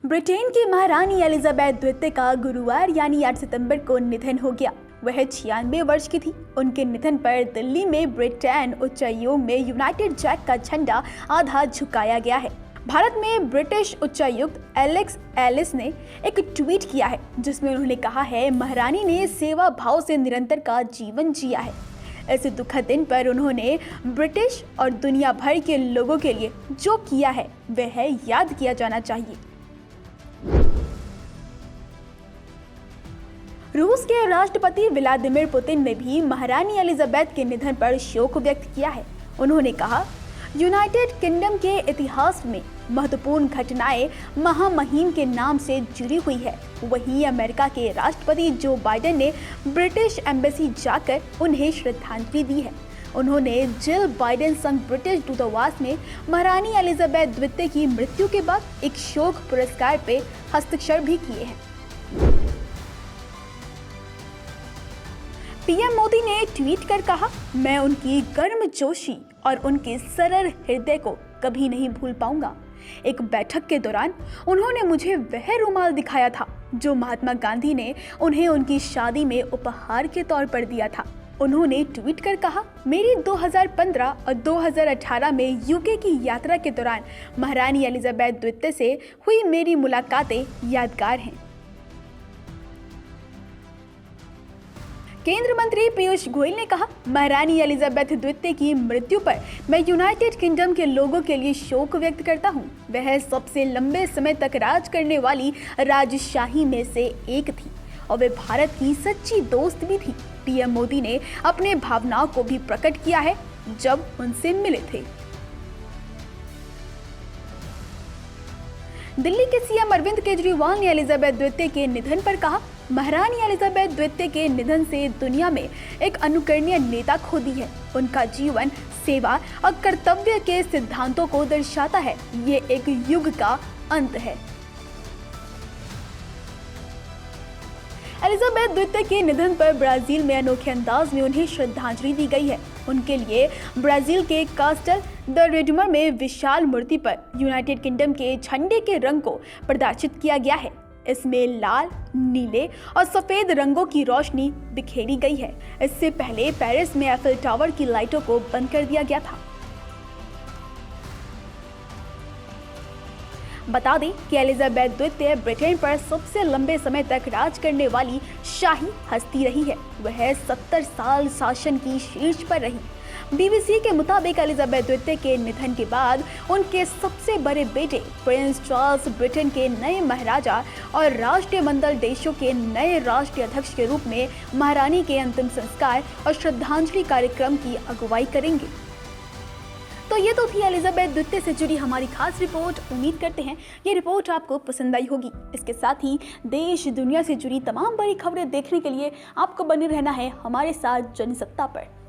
Britain की महारानी Elizabeth द्वितीय का गुरुवार यानी 8 सितंबर को निधन हो गया। वह 96 वर्ष की थी। उनके निधन पर दिल्ली में ब्रिटेन उच्चायोग में यूनाइटेड जैक का झंडा आधा झुकाया गया है। भारत में ब्रिटिश उच्चायुक्त एलेक्स एलिस ने एक ट्वीट किया है जिसमें उन्होंने कहा है, महारानी ने सेवा भाव से निरंतर का जीवन जिया है। ऐसे दुखद दिन पर उन्होंने ब्रिटिश और दुनिया भर के लोगों के लिए जो किया है वह याद किया जाना चाहिए। रूस के राष्ट्रपति व्लादिमीर पुतिन ने भी महारानी एलिजाबेथ के निधन पर शोक व्यक्त किया है। उन्होंने कहा, यूनाइटेड किंगडम के इतिहास में महत्वपूर्ण घटनाएं महामहिम के नाम से जुड़ी हुई है। वहीं अमेरिका के राष्ट्रपति जो बाइडेन ने ब्रिटिश एम्बेसी जाकर उन्हें श्रद्धांजलि दी है। उन्होंने जिल बाइडेन संग ब्रिटिश दूतावास में महारानी एलिजाबेथ द्वितीय की मृत्यु के बाद एक शोक पुरस्कार पे हस्ताक्षर भी किए हैं। पीएम मोदी ने ट्वीट कर कहा, मैं उनकी गर्मजोशी और उनके सरल हृदय को कभी नहीं भूल पाऊंगा। एक बैठक के दौरान उन्होंने मुझे वह रुमाल दिखाया था जो महात्मा गांधी ने उन्हें उनकी शादी में उपहार के तौर पर दिया था। उन्होंने ट्वीट कर कहा, मेरी 2015 और 2018 में यूके की यात्रा के दौरान महारानी एलिजाबेथ द्वितीय से हुई मेरी मुलाकातें यादगार हैं। केंद्रीय मंत्री पीयूष गोयल ने कहा, महारानी एलिजाबेथ द्वितीय की मृत्यु पर मैं यूनाइटेड किंगडम के लोगों के लिए शोक व्यक्त करता हूं। वह सबसे लंबे समय तक राज करने वाली राजशाही में से एक थी और वे भारत की सच्ची दोस्त भी थी। पीएम मोदी ने अपने भावनाओं को भी प्रकट किया है जब उनसे मिले थे। दिल्ली के सीएम अरविंद केजरीवाल ने एलिजाबेथ द्वितीय के निधन पर कहा, महारानी एलिजाबेथ द्वितीय के निधन से दुनिया में एक अनुकरणीय नेता खो दी है। उनका जीवन सेवा और कर्तव्य के सिद्धांतों को दर्शाता है। ये एक युग का अंत है। एलिजाबेथ द्वितीय के निधन पर ब्राजील में अनोखे अंदाज में उन्हें श्रद्धांजलि दी गई है। उनके लिए ब्राजील के कास्टल द रेडमर में विशाल मूर्ति पर यूनाइटेड किंगडम के झंडे के रंग को प्रदर्शित किया गया है। इसमें लाल, नीले और सफेद रंगों की रोशनी बिखेरी गई है। इससे पहले पेरिस में एफिल टावर की लाइटों को बंद कर दिया गया था। बता दें कि एलिजाबेथ द्वितीय ब्रिटेन पर सबसे लंबे समय तक राज करने वाली शाही हस्ती रही है। वह 70 साल शासन की शीर्ष पर रही। बीबीसी के मुताबिक एलिजाबेथ द्वितीय के निधन के बाद उनके सबसे बड़े बेटे प्रिंस चार्ल्स ब्रिटेन के नए महाराजा और राष्ट्रमंडल देशों के नए राष्ट्रीय अध्यक्ष के रूप में महारानी के अंतिम संस्कार और श्रद्धांजलि कार्यक्रम की अगुवाई करेंगे। तो ये तो थी एलिजाबेथ द्वितीय से जुड़ी हमारी खास रिपोर्ट। उम्मीद करते हैं ये रिपोर्ट आपको पसंद आई होगी। इसके साथ ही देश दुनिया से जुड़ी तमाम बड़ी खबरें देखने के लिए आपको बने रहना है हमारे साथ जनसत्ता पर।